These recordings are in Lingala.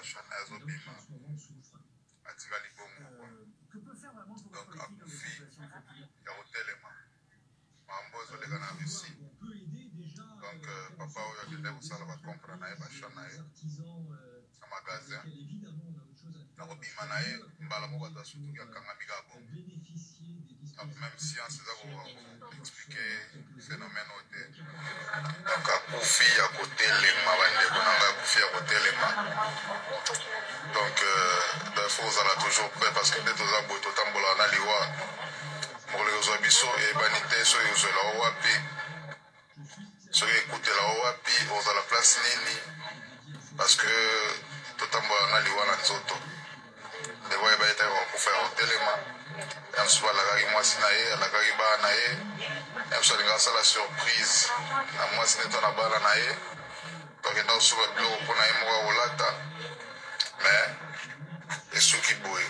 bashana azobima atika libongo donc akufi ya kotelema mambo ezoleka na Russie donc papa oyo akende kosala bacompre na ye bashana na ye na magasin na kobima na ye mbala moko ata sutuki akangami ka bongo donc même science eza koexplike phénomène oyo te donc akufi ya kotelema bandeko na ngai akufi ya kotelema donc faut ozala toujours prêt parce que nde toza boye totambola na liwa mokolo kozwa biso eyebani te soki ozwela o wapi soki ekutela o wapi ozala place nini parce que totambola na liwa na nzoto ndeko yeba etaka kokufa ya kotelema ya mosusu alakaki mwasi na ye alakaki bana na ye ya mosusu alingaka asala surprise na mwasi neto na bana na ye tokenda kosuka biloko mpo na ye moko akolata mais esuki boye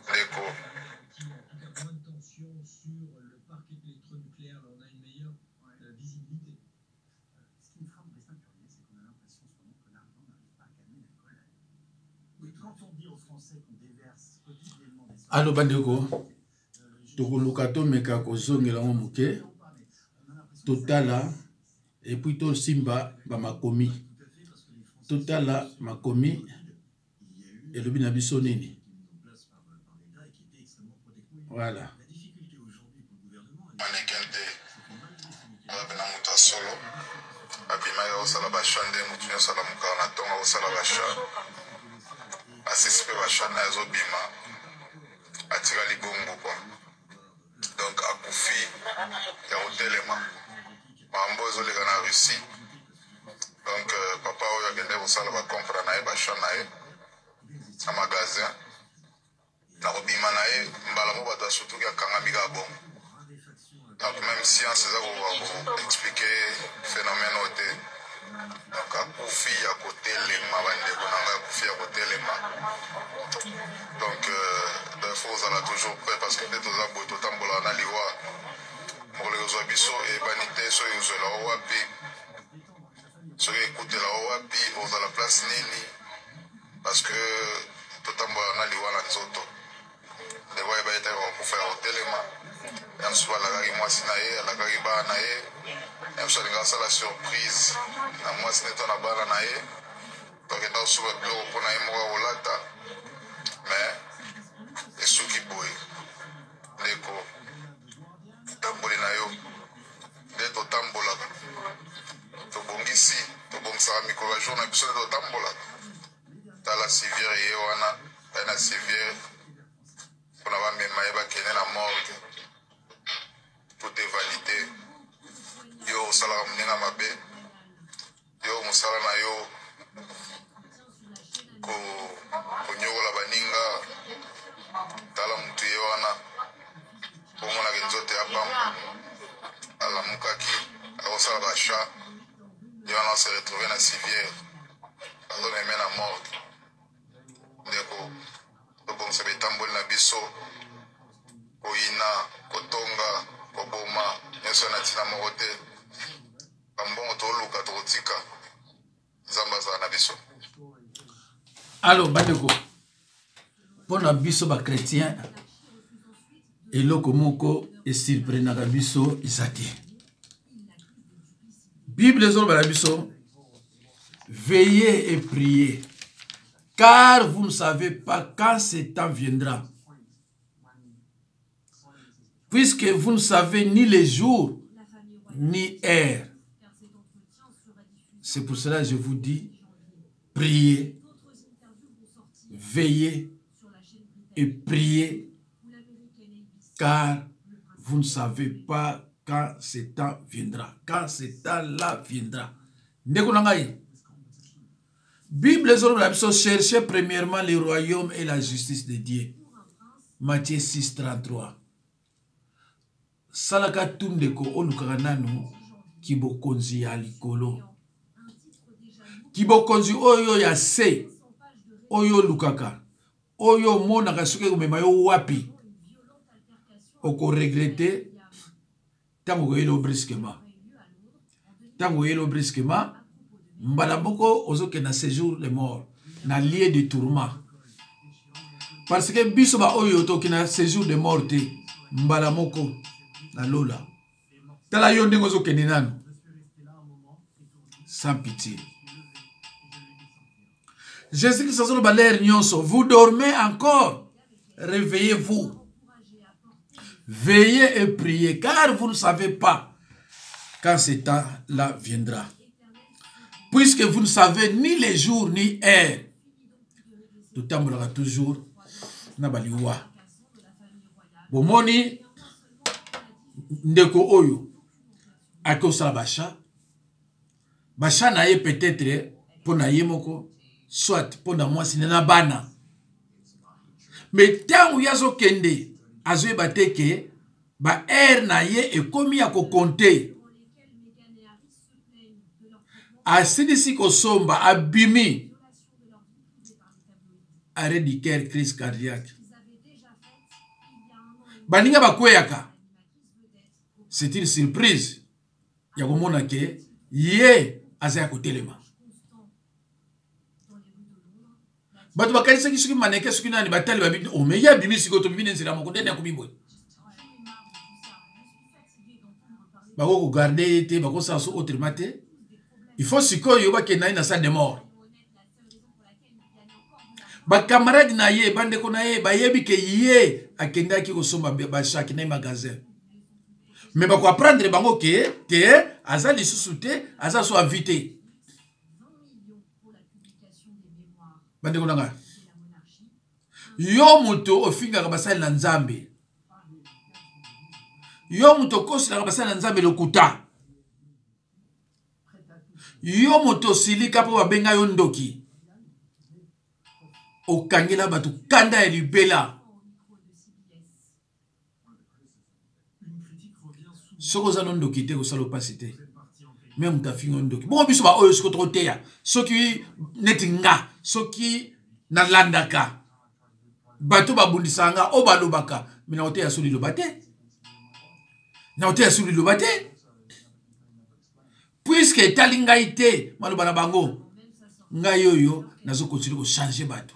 ndeko Allo bandeko tokoluka tomeka kozongela ngo moke totala et puis to simba ba makomi totala makomi elobi na biso nini voilà manekente abena mutu asolo abimaki akosala basha nde mutu nyonso alamukaka na ntongo akosala basha asisi mpe basha na ye azobima atikali bongo kwa donc akufi ya kotelema mambo ezoleka na Russie donc papa oyo akende kosala bacompre na ye basha na ye na magasin na kobima na ye mbala moko bato asutuki akangami ka bongo donc même science eza koexplike phénomène oyo te donc akufi ya kotelema bandeko na ngai akufi ya kotelema donc faut ozala toujours prêt parce que nde toza boye totambola na liwa mokolo kozwa biso eyebani te soki ozwela o wapi soki ekutela o wapi ozala place nini parce que totambola na liwa na nzoto ndeko yeba etaka kokufa ya kotelema ya mosusu alakaki mwasi na ye alakaki bana na ye ya mosusu alingaka asala surprise na mwasi neto na bana na ye tokenda kosuka biloko mpo na ye moko akolata mais esuki boye ndeko tamboli na yo nde totambolaka tobongisaka mikolo ya jour na biso nde totambolaka tala civière ye wana tai na civière mpona bamema ye bakende na morgue tout est validé yo osalaka monenga mabe yo mosala na yo konyokola baninga tala mutu ye wana omonaka nzoto ya pamba alamukaki akosala basha ye wana ose retrouve na civière azomeme na morgue ndeko tobongisa betamboli na biso koyina kotonga koboma nyonso na ntina moko te bambongo toluka tokotika nzambe azala na biso. Allo bandeko mpona biso bakretien eloko moko esirprenaka biso eza te bible ezoloba na biso veillez et priez car vous ne savez pas quand ce temps viendra puisque vous ne savez ni les jours ni heure. C'est pour cela que je vous dis priez, veillez et priez car vous ne savez pas quand ce temps viendra. Quand ce temps-là viendra. Bible cherchez premièrement le royaume et la justice de Dieu. Matthieu 6, 33. Salaka tundeko olukaka nanu kibokonzi ya likolo. Kibokonzi oyo ya se oyo lukaka. Oyo monaka soki komema yo wapi. Oko regrette tango yelo brusquement. Tango yelo brusquement mbala moko ozoke na séjour de mort. na lieu de tourment. Parce que biso ba oyo toki na séjour de mort te mbala moko na lola. Tala yo ndenge ozokende nanu. Sans pitié. Jésus-Christ a l'air nyonso. Vous dormez encore. Réveillez-vous. Veillez et priez, car vous ne savez pas quand ce temps-là viendra. Puisque vous ne savez ni les jours ni heure. Tout le temps, on aura toujours Nabaliwa. Bomoni ndeko oyo akosala basha. Basha na ye peut-être pour na ye moko, soit pour na moi sinena bana. Mais tant où yazo kende azoe bateke ba er na ye e komi ya ko compter. Asidisi ko somba abimi. Arrêt du cœur, crise cardiaque. Baninga bakweyaka. C'est une surprise. Yakomona ke ye azaya kotelema. Batu bakalisa ki suki maneke suki nani batali babini o me ya bimi sikoto bimi nzira moko ndene akomiboy. Bako ko garder te bako sa so autrement te. Il faut sikoyo ba ke na salle de mort. Ba camarade na ye bande ko na ye ba yebi ke ye akenda ki ko somba ba chaki na magasin. Mais ba ko apprendre bango ke te azali susute aza so invité. Bande ko nanga. Yo muto ofinga ka basali na Nzambe. Yo muto kosi na basali na Nzambe lokuta. Yo muto silika po babenga yo ndoki. Okangela batu kanda ya libela. Soko za ndoki te ko salo pasite. Même ta fingo ndoki. Bon biso ba oyo siko trop teya. Soki netinga, soki na landaka. Bato ba bundisanga o balobaka. Mina ote ya suli lobate. Na ote ya suli lobate. Puisque talinga ite maloba na bango. Nga yoyo nazo continuer ko changer bato.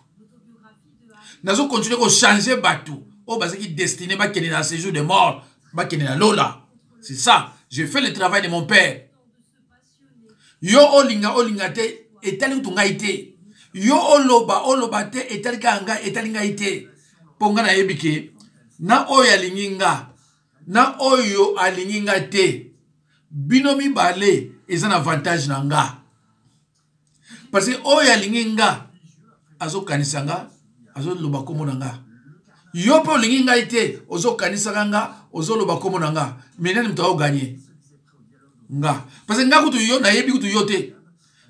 Nazo continuer ko changer bato. O bazaki destiné ba kene na séjour de mort, ba kene na lola. C'est ça, je fais le travail de mon père. Yo olinga te etali tunga ite. Yo oloba te etali kanga etalinga ite. Ponga na yebike na oyo alinginga na oyo alinginga te. Binomi bale est un avantage nanga. Parce que oyo alinginga azo kanisanga azo loba komo nanga. Yo po linginga ite ozo kanisanga nga ozo loba komo nanga. Menani mtawo gagner. Nga. Parce que nga kutu yo na yebi kutu yo te.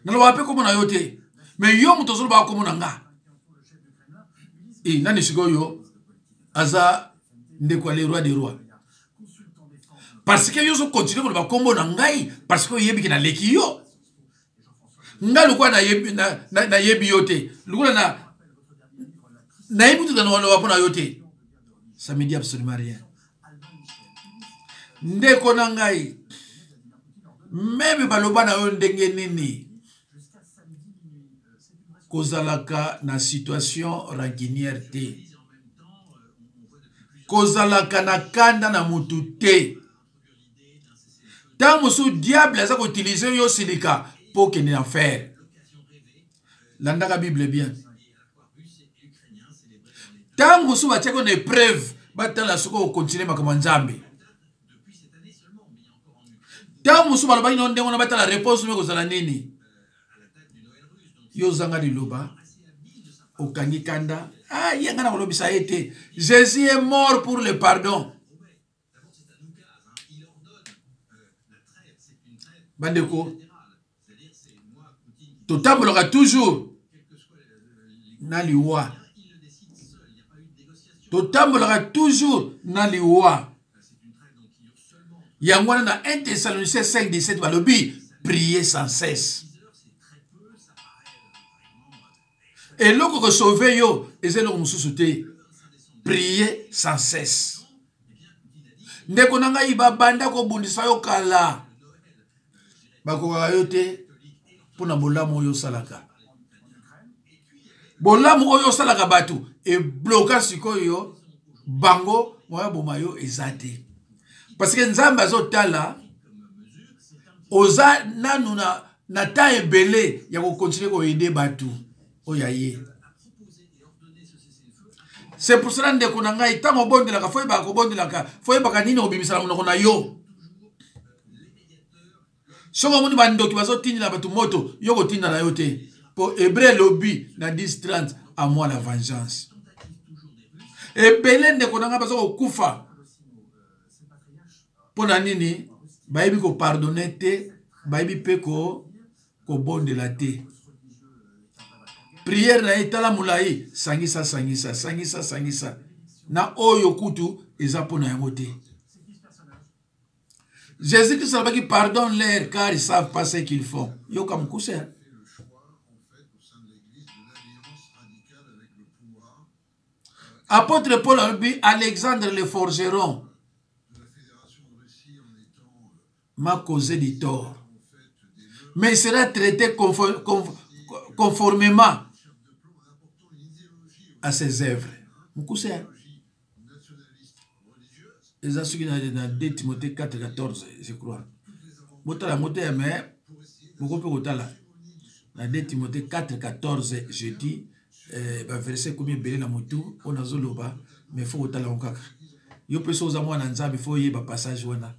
Na loba pe komo na yo te. Mais yo muto zo loba komo nanga. Nani shigo yo aza ndekwa le roi des rois. Parce que yo so continue ko loba komo na ngai parce que yebi kina leki yo. Nga lukwa na yebi yo te. Lukwa na yebi tu na loba pona yo te. Ça me dit absolument rien. Ndeko na ngai. Même baloba na yo ndenge nini. Kozalaka na situation rancunière te. Kozalaka na kanda na mutu te. Tant mosu diable aza ko utiliser yo silika pour qu'il n'en faire. Landaka Bible bien. Tant mosu ba teko na épreuve ba tala soko continuer makama Nzambe. Tant mosu ba loba ino ndengo na ba tala réponse me kozala nini. Yo zanga liloba okangi kanda yanga na kolobisa ete Jésus est mort pour le pardon. Bandeko totambolaka toujours na liwa. Totambolaka toujours na liwa. Yangwana na 1 Thessaloniciens 5:17 balobi priez sans cesse. Et l'autre que sauver yo, et c'est l'homme sous-souté. Priez sans cesse. Ndeko nanga iba banda ko bundisa yo kala. Bako yo te pona bolamo yo salaka. bolamu oyo salaka batu e bloka sikoyo bango moya bomayo ezate parce que nzambe azotala oza nanu na ta ebele ya ko continuer ko aider batu oyaye. C'est pour cela ndeko na ngai tango bondelaka foi ba ko bondelaka foi ba kanini obimisala monoko na yo. Songo moni bandoki bazotindila batu moto yo ko tinda na yo te. Pour Hébreu lobby na 10:30 à moi la vengeance. Ebele ndeko na ngai bazo kufa. Pona nini baibi ko pardonner te, baibi pe ko bondela te. Prière na etala mulai sangisa sangisa sangisa sangisa na oyo kutu eza pona yango te. Jésus-Christ a dit pardonne-leur car ils savent pas ce qu'ils font. Yo comme cousin. Apôtre Paul a dit Alexandre le forgeron m'a causé du tort. Mais il sera traité conformément à ses œuvres. Mon cousin. Les assurances dans 2 Timothée 4:14, je crois. Botala moté mais beaucoup peu botala. Dans 2 Timothée 4:14, je dis verset combien belé na motu on a zoloba mais faut botala encore. Yo peso za mwana nzambe faut yeba passage wana.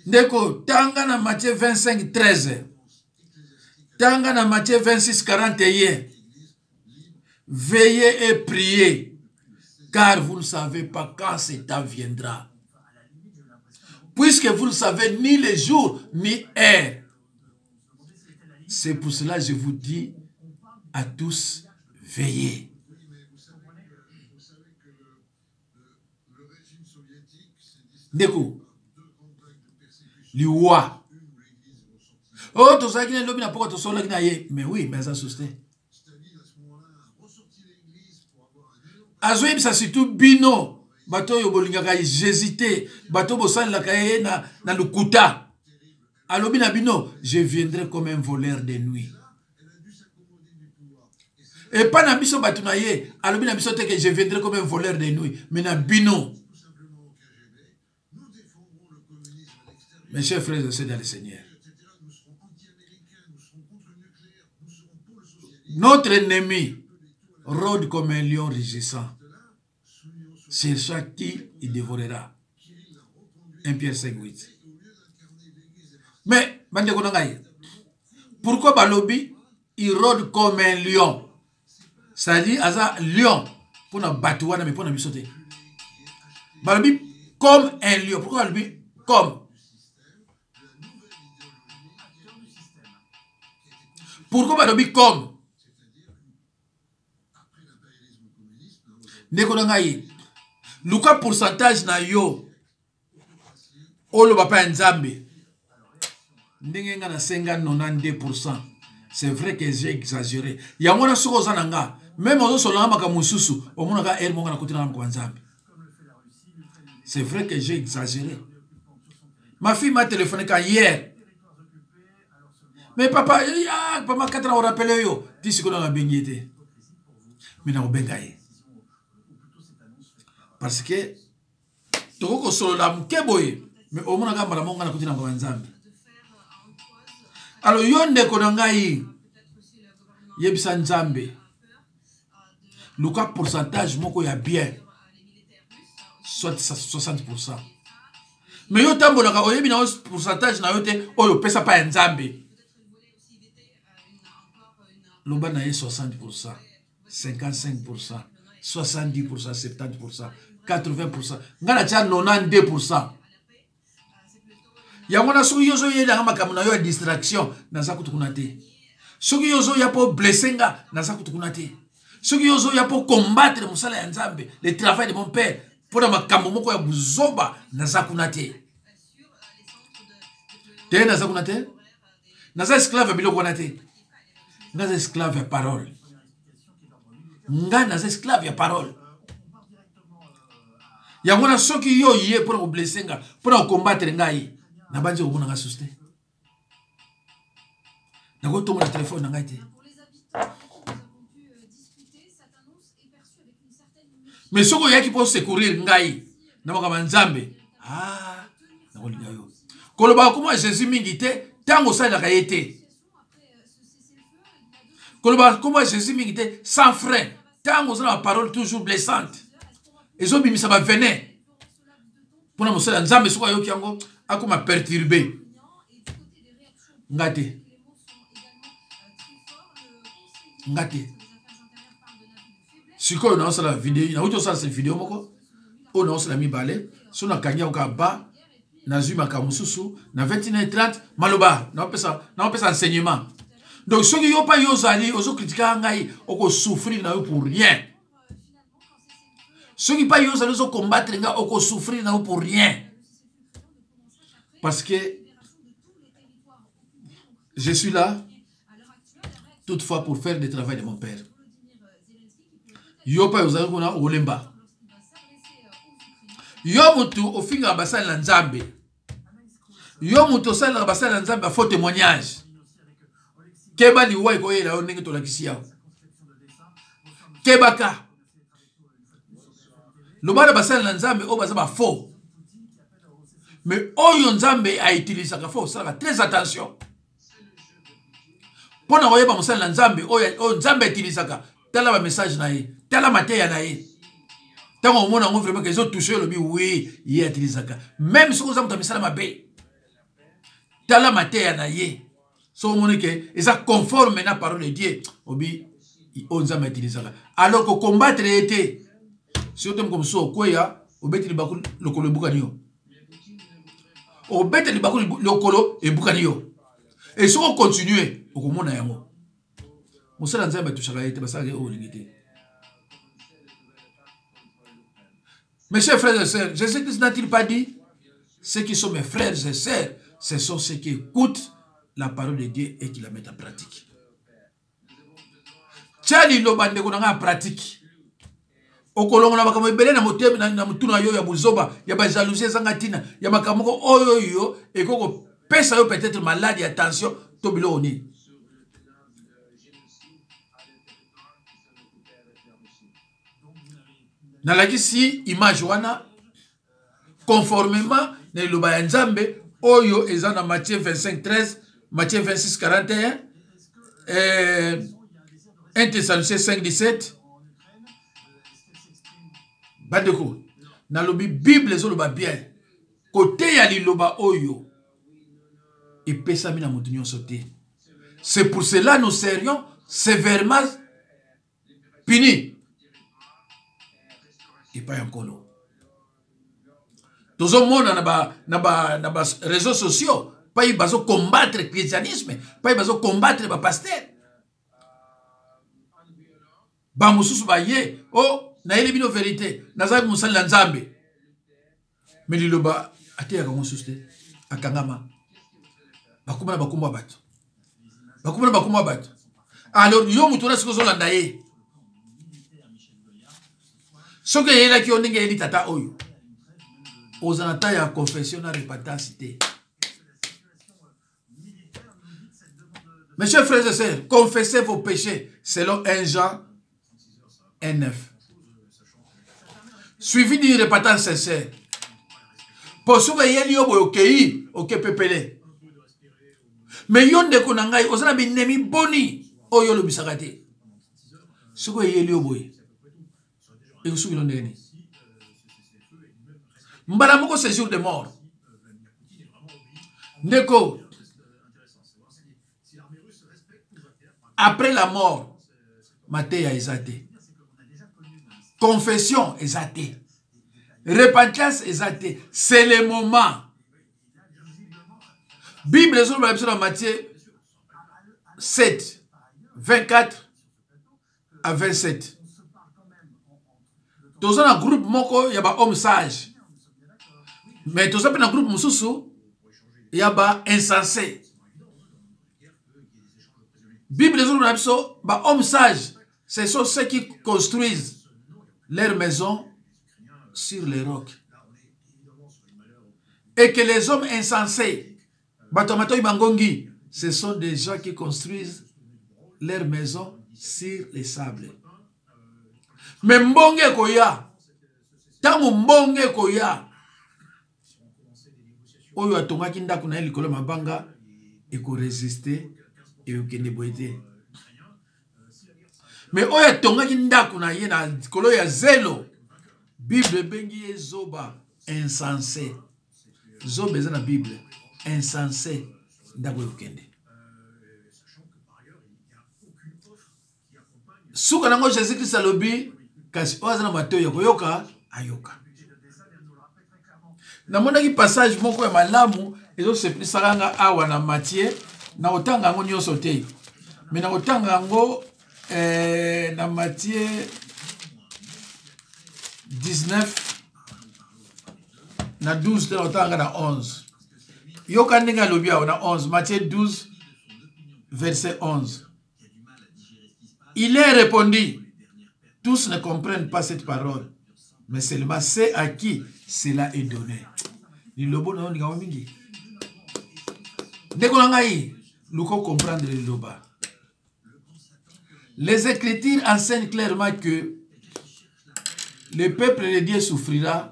Ndeko tanga na Matthieu 25:13. Tanga na Matthieu 26:41. Veillez et priez. Car vous ne savez pas quand cet temps viendra. Puisque vous ne savez ni les jours, ni heure. C'est pour cela que je vous dis à tous, veillez. Déco. Liwa. Oh, tu sais qu'il y a un lobby n'a pas de sol là. Mais oui, mais ça soutient. Azoïm ça surtout bino bato yo bolingaka j'hésitais bato bosal la kaye na lukuta alobi na bino je viendrai comme un voleur de nuit et pas na biso bato na ye alobi na biso te que je viendrai comme un voleur de nuit mais na bino. Mes chers frères et sœurs dans le Seigneur, notre ennemi rôde comme un lion rugissant. C'est ça qui il dévorera. 1 Pierre 5:8. Mais, pourquoi Balobi il rôde comme un lion? C'est-à-dire, un lion pour nous battre, mais pour nous sauter. Balobi comme un lion. Pourquoi Balobi comme? Pourquoi Balobi comme? Luka pourcentage na yo olo bapa nzambe ndenge nga na 92%. C'est vrai que j'ai exagéré. Yango na soko zananga même ozo solanga makamususu omonaka el monga na kotina na nzambe. C'est vrai que j'ai exagéré. Ma fille m'a téléphoné hier. Mais papa, papa 4 ans on rappelle yo, disi ko na bengete. Mais na obengaye. Parce que toko solo la mkeboye mais au moins ngamba la monga na kutina kwa nzambe. Alors yonde ko ngai yebisa nzambe luka pourcentage moko ya bien soit 60%. Mais yo tambo na oyebi na pourcentage na yote oyo pesa pa nzambe. Loba na 60%, 55%, 70%, 70%. 80%. Ngana tia 92%. Yangona suki yozo yeda ngama kamuna yo distraction naza kutukunate. Suki yozo yapo blessinga naza kutukunate. Suki yozo yapo combattre musala ya nzambe, le travail de mon père pour makambo moko ya buzoba naza kunate. Te naza kunate? Naza esclave biloko kunate. Naza esclave ya parole. Nga naza esclave ya parole. Yangona soki yo yé pour blesser pour combattre ngai na banze obona ga suste. Nako tomo na téléphone na ngai te. Mais soko yaki pour secourir ngai na makama nzambe. Ah, nako linga yo. Koloba koma Jésus mingi te, tango sa na kayete. Koloba koma Jésus mingi te sans frein, tango sa na parole toujours blessante. Ezo bimisa ba venin. Pour na mosala nzambe soko yoki yango akoma perturber. Ngate. Ngate. Siko na osala vidéo, na uto osala cette vidéo moko. O na osala mi balé, so na kanya oka ba na zui makamususu na 21h30 maloba na opesa enseignement. Donc ceux qui yo pas yo zali ozo critiquer ngai oko souffrir na yo pour rien. Ceux qui pas yo zali ozo combattre ngai oko souffrir na yo pour rien. Parce que je suis là toutefois pour faire le travail de mon père. Yo pa yo zali kuna olemba. Yo mutu ofinga basali na nzambe. Yo mutu osali na basali na nzambe faux témoignage. Keba li wa ko yela onenge to la kisia. Kebaka. Lobana basali na nzambe o baza ba faux. Mais oyo nzambe a utilisé ka faux, ça très attention. Pona oyeba mosali na nzambe oyo nzambe utilisé ka tala ba message na ye, tala mateya na ye. Tant au monde, on vraiment qu'ils ont touché le oui, il y a utilisaka. Même si vous avez mis ça ma baie, t'as la matière na yé. So mon que ils sont conformes à la parole de Dieu. Obi, on a utilisé ça. Alors que combattre était, si on comme ça, quoi ya, au bête le bakul le colo bukanio. Au bête le bakul le colo et bukanio. Et si on continue, au monde na yango. Monsieur l'anzamba touche à la été, parce que oh limité. Mes chers frères et sœurs, Jésus-Christ n'a-t-il pas dit, ceux qui sont mes frères et sœurs, ce sont ceux qui écoutent la parole de Dieu et qui la mettent en pratique. Tchali lo bande ko nga pratique. Okolongo na makambo ebele na motema na mutuna yo ya buzoba, ya ba jalousie zangatina, ya makambo oyo yo et ko pesa yo peut-être malade, attention, to bilo oni. Nalaki si image wana conformément na loba ya nzambe oyo eza na Matthieu 25:13, Matthieu 26:41, 1 Thessaloniciens 5:17. Bandeko na lobi Bible zo loba bien côté ya liloba oyo epesami na mutu nyonso te. C'est pour cela nous serions sévèrement punis. Et pas encore. Tous les monde na ba réseaux sociaux, pas ils baso combattre le christianisme, pas ils baso combattre le pasteur. Ba mususu ba ye, oh na ile bino vérité, na za musali la nzambe. Mais liloba ate ya mususu te, akangama. Bakuma batu. Bakuma batu. Alors yo mutuna siko zo landa ye. Ce que est là qui on est tata oyo. Aux anata ya confession na repentance te. Mes chers frères et sœurs, confessez vos péchés selon 1 Jean 1:9. Suivi d'une repentance sincère. Pour ce que yeli yo boyokei, ok pepele. Mais yonde ko nangai ozana binemi boni oyo lo bisakate. Ce que yeli yo boy. Et vous souvenez de l'année. Mbalamoko c'est jour de mort. Ndeko. Après la mort, Matéa est athée. Confession est athée. Repentance est athée. C'est le moment. Bible sur dans Matthieu 7, 24 à 27. Dans un groupe moko y a ba homme sage. Mais dans un groupe mususu y a ba insensé. Bible les autres ba homme sage, ce sont ceux qui construisent leur maison sur les rocs. Et que les hommes insensés, batomato ibangongi, ce sont des gens qui construisent leur maison sur les sables. Mais mbonge koya, tango mbonge koya, oyo atongaki ndako na ye likolo mabanga eko résister et okende boyete. Mais oyo atongaki ndako na ye na likolo ya zelo, Bible bengi ye zoba insensé. Zoba eza na Bible insensé ndako okende. Suka nango Jésus Christ alobi kasi oyo aza na mateo ya koyoka ayoka. Namonaki passage moko ya malamu ezoseplisaka nga awa na Matthieu na otanga yango nyonso te. Mais na otanga yango na Matthieu 19 na 12 te na otanga na 11. Yoka ndenge alobi awa na 11, Matthieu 12 verset 11. Il est répondu, tous ne comprennent pas cette parole, mais seulement ceux à qui cela est donné. Lilobo na ndinga mingi. Ndeko ngai, luko comprendre liloba. Les Écritures enseignent clairement que le peuple de Dieu souffrira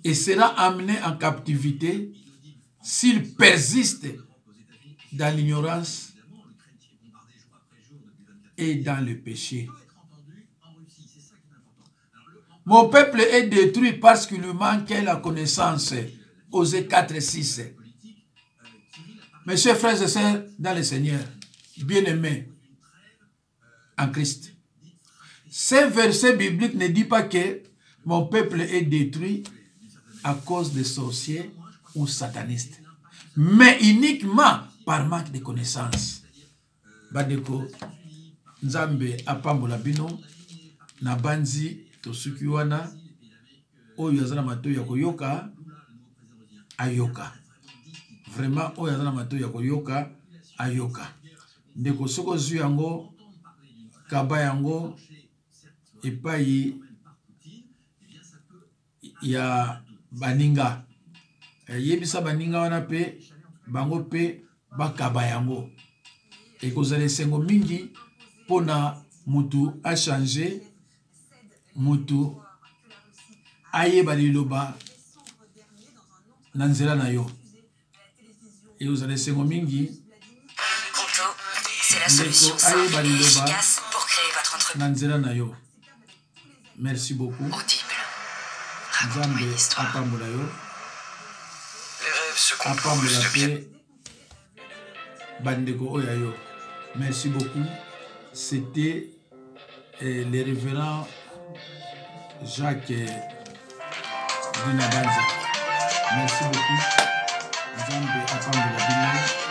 et sera amené en captivité s'il persiste dans l'ignorance et dans le péché. Mon peuple est détruit parce qu'il lui manque la connaissance. Osée 4 et 6. Mes chers frères et sœurs dans le Seigneur, bien-aimés en Christ, ce verset biblique ne dit pas que mon peuple est détruit à cause des sorciers ou satanistes, mais uniquement par manque de connaissances. Badeko, Nzambe apambola bino na banzi tosuki wana oyo azana mato ya koyoka ayoka. Vraiment oyo azana mato ya koyoka ayoka. Ndeko soko zu yango kaba yango epai ya baninga. Yebisa baninga wana pe bango pe bakaba yango. Ekozala esengo mingi pona mutu a changé, mutu ayeba liloba na nzela na yo. Ekozala esengo mingi Conto, c'est la solution simple et efficace pour créer votre entreprise. na nzela na yo. Merci beaucoup. Audible. Nzambe Raconte-moi une histoire. apambola yo. Les rêves se composent Apambola de bien. pe bandeko oya yo. Merci beaucoup. C'était le révérend Jacques Dinabanza. Merci beaucoup. Nzambe apambola bino.